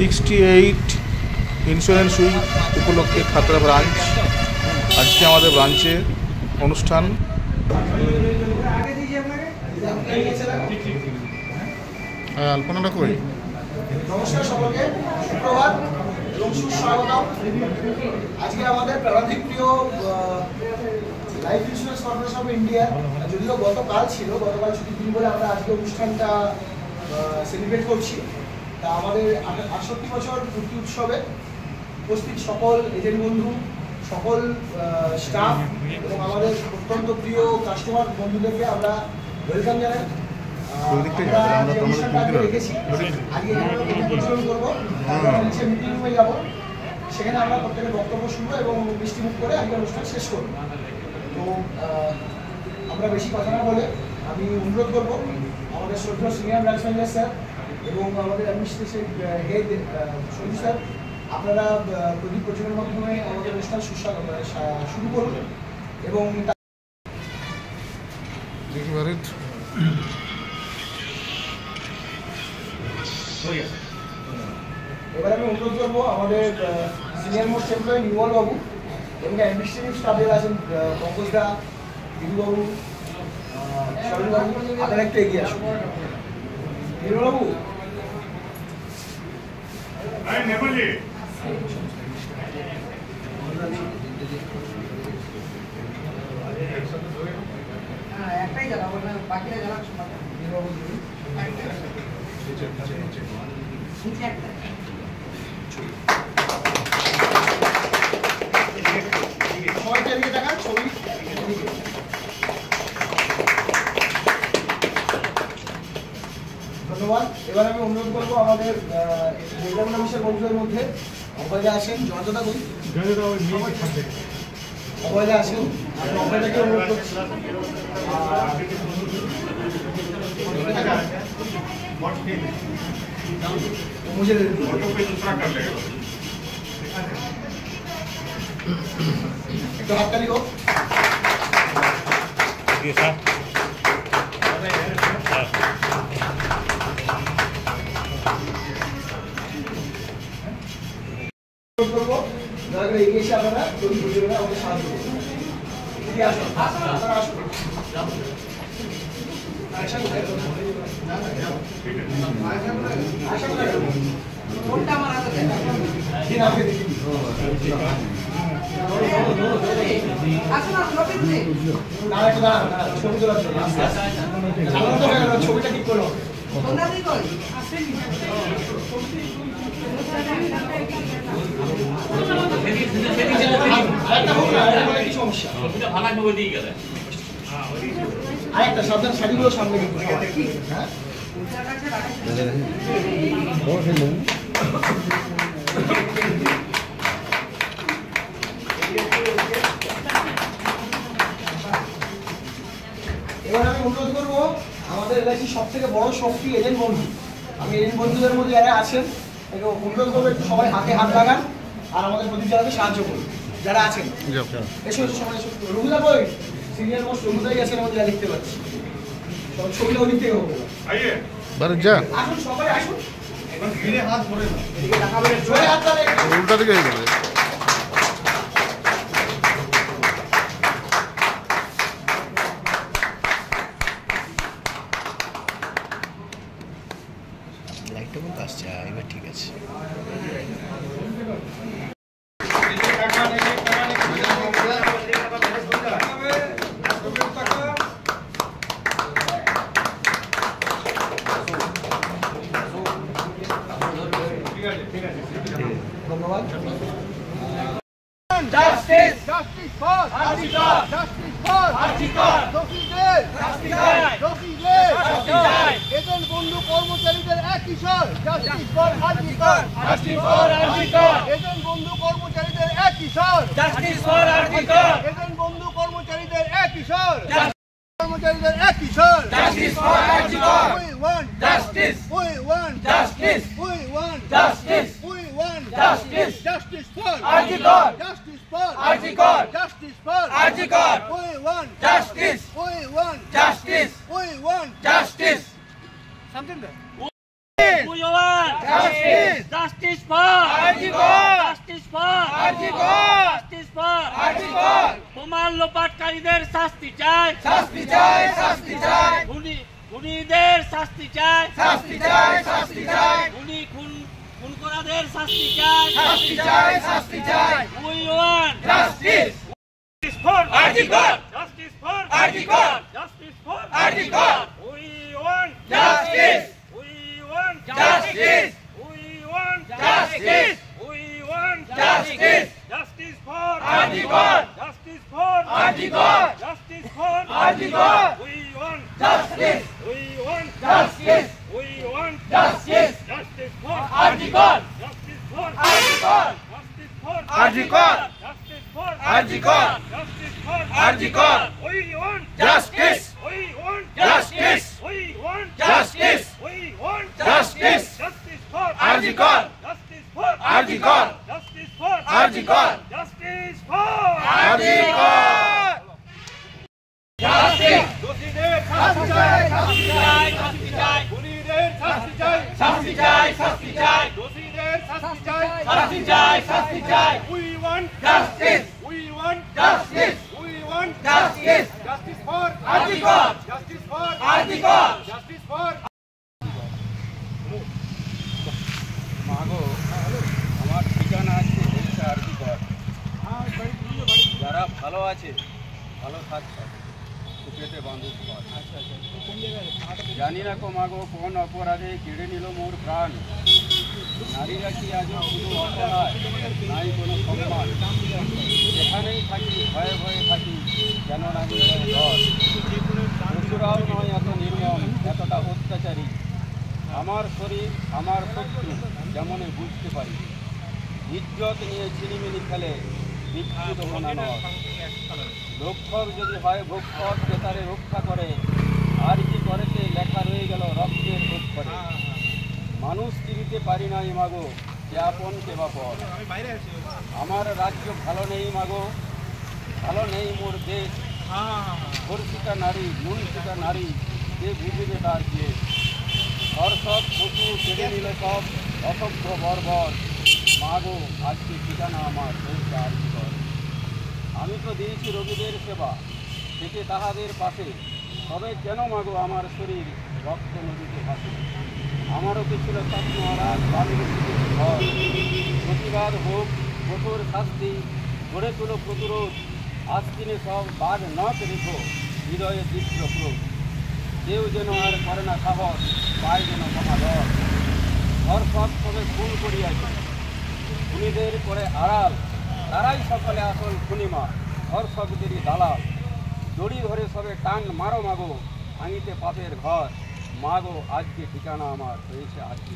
68 insurance week উপলক্ষে Khatra branch আজকে আমাদের ব্রাঞ্চে অনুষ্ঠান। আলপনাটা কই? নমস্কার সকলকে, সুপ্রভাত এবং সুস্বাগতম। আজকে আমাদের প্রাণাধিক প্রিয় life insurance corporation of India, যদিও গতকাল ছুটির দিন বলে আমরা আজকে অনুষ্ঠানটা সেলিব্রেট করছি। তা আমাদের 68 বছর পূর্তি উৎসবে উপস্থিত সকল এজেন্ট বন্ধু, সকল স্টাফ এবং আমাদের অত্যন্ত প্রিয় কাস্টমার বন্ধুদেরকে আমরা ওয়েলকাম জানাই। রেখেছি আজকে পরিচালনা করবো, নিচে মিটিং রুমে যাবো, সেখানে আমরা প্রত্যেকের বক্তব্য শুনবো এবং মিষ্টিমুখ করে আজকে অনুষ্ঠান শেষ করবো। তো আমরা বেশি কথা না বলে আমি অনুরোধ করবো আমাদের শ্রদ্ধেয় সিনিয়র ব্রাঞ্চ ম্যানেজার স্যার এবং আমাদের অ্যাডমিনিস্ট্রেশন হেড সঞ্জু স্যার, আপনারা প্রদীপ প্রচুরের মাধ্যমে আমাদের অনুষ্ঠান শুরু করুন। এবং এবার আমি অনুরোধ করবো আমাদের সিনিয়র মোস্ট এমপ্লয়ি নির্মল বাবু এবং অ্যাডমিনিস্ট্রেটিভ স্টাফ যারা আছেন পঙ্কজ দা, দিদুবাবু, সরল বাবু, আপনারা একটু এগিয়ে আসুন। নির্মল বাবু, একটাই জানাবো না, বাকিরা জানাচ্ছ নির্মল বাবু ধন্যবাদ। এবার আমি অনুরোধ করবো আমাদের অফিসের বন্ধুদের মধ্যে অভয়দা আছেন, জয়দা বই অভয়দা আছেন, আমি অভয়দাকে অনুরোধ করছি। मुझे तो हाथ ताली हो। আপনারা আমাদের সাহায্য করুন। কোনটা আমার হাতে দেন আসুন না একটু দাঁড়ান, ছবি তোলার জন্য ছবিটা ঠিক করো। কি সমস্যা আরেকটা সাবধান, শাড়িগুলো সামনে কিন্তু হ্যাঁ এবার আমি অনুরোধ করবো আমাদের এলাকার সব থেকে বড় শক্তি এজেন্ট বন্ধু। আমি এজেন্ট বন্ধুদের মধ্যে যারা আছেন অনুরোধ করবো একটু সবাই হাতে হাত লাগান আর আমাদের প্রদীপ জ্বালাতে সাহায্য করুন যারা আছেন। এসো সবাই এসো। রঘুদা বই সিনিয়র মোস্ট রঘুদাই গেছেন আমাদের যা দেখতে পাচ্ছি, সব ছবিটাও নিতে হবে। আসুন সবাই আসুন, হাত ধরে উল্টা দিকে লাইটটা বলতে আসছে এবার ঠিক আছে। ধন্যবাদ। Justice! Justice for Arjikar! Justice for Arjikar! দোষীদের শাস্তি চাই! দোষীদের শাস্তি চাই! এজেন্ট বন্ধু কর্মচারীদের এক কিশোর! Justice for Arjikar! Justice for Arjikar! Agent বন্ধু কর্মচারীদের এক কিশোর! Justice for Arjikar! এজেন্ট বন্ধু কর্মচারীদের এক কিশোর! কর্মচারীদের এক কিশোর! Justice for Arjikar! We want justice! We want justice! We want justice! We want justice! Justice for Arjikar! Justice for Arjikar! Justice for Arjikar! We want justice! We want justice! We want justice! Something there. We want Justice! Justice for Arjikor! Justice for Arjikor! Justice for Arjikor! বোমা লোপাটকারীদের শাস্তি চাই, শাস্তি চাই, শাস্তি চাই, খুনিদের শাস্তি চাই, শাস্তি চাই, শাস্তি চাই, খুন করাদের শাস্তি চাই, শাস্তি চাই, শাস্তি চাই। We want Justice! justice for Arjikor! Justice for Arjikor! Justice for Arjikor! We want Justice! We want Justice! We want Justice! We want Justice! Justice for Arjikor! Justice for Arjikor! Justice for Arjikor! We want Justice! We want Justice! We want Justice! Justice for Arjikor! Justice for Arjikor! Justice for Arjikor! Justice for Arjikor! Justice for Arjikor! We want Justice! We want Justice! We want Justice! We want Justice! Justice for Arjikor! Justice for Arjikor! Justice for Arjikor! Justice for Arjikor! Justice! দোষীদের শাস্তি চাই, শাস্তি চাই, শাস্তি চাই, খুনিদের শাস্তি চাই, শাস্তি চাই, শাস্তি চাই, দোষীদের শাস্তি চাই, শাস্তি চাই, শাস্তি চাই। We want Justice! We want Justice! We want Justice! Justice for Arjikor! Justice for Arjikor! Justice for মাগো আমার ঠিকানা আছে বলছে আরজিকর। যারা ভালো আছে ভালো থাকছে সুখেতে বাঁধুক ঘর। জানি না কো মাগো কোন অপরাধে কেড়ে নিল মোর প্রাণ। নারীরা কি আজও শুধু অসহায়, নাই কোনো সম্মান। যেখানেই থাকি ভয়ে ভয়ে থাকি, যেন না হৃদয়ে ডর। পশুরাও নয় এত নির্মম, এতটা অত্যাচারী। আমার শরীর আমার শত্রু যেমনে বুঝতে পারি। ইজ্জত নিয়ে চিনিমিনি খেলে বিক্ষিত মনা নয়। রক্ষক যদি হয় ভক্ষক বেতারে রক্ষা করে, আর কি করেছে লেখা রয়ে গেল রক্তের অক্ষরে। মানুষ চিনিতে পারি নাই মাগো, যে আপন কে বা পর। আমার রাজ্য ভালো নেই মাগো, ভালো নেই মোর দেশ। ধর্ষিতা নারী লুণ্ঠিতা নারী, যে বুঝিবে তার যে। ধর্ষক পশু কেড়ে নিল সব অসভ্য বর্বর। মাগো আজকে ঠিকানা আমার হয়েছে আরজিকর। আমি তো দিয়েছি রোগীদের সেবা, থেকে তাহাদের পাশে। তবে কেন মাগো আমার শরীর রক্ত নদীতে ভাসে। আমারও তো ছিল স্বপ্ন আরাজ বাড়ির ঘর। প্রতিবাদ হোক কঠোর শাস্তি, গড়ে তুলো প্রতিরোধ। আজদিনে সব বাদ না রেখো, হৃদয়ে তীব্র ক্রোধ। কেউ যেন আর করে না সাহস, পায় যেন মহাদর। ধর্ষক তবে খুন করিয়াছে, খুনিদের করে আড়াল। তারাই সকলে আসল খুনিমা, ধর্ষকদেরই দালাল। দড়ি ধরে সবে টান মারো মাগো, ভাঙিতে পাপের ঘর। মাগো আজকে ঠিকানা আমার হয়েছে আজকে।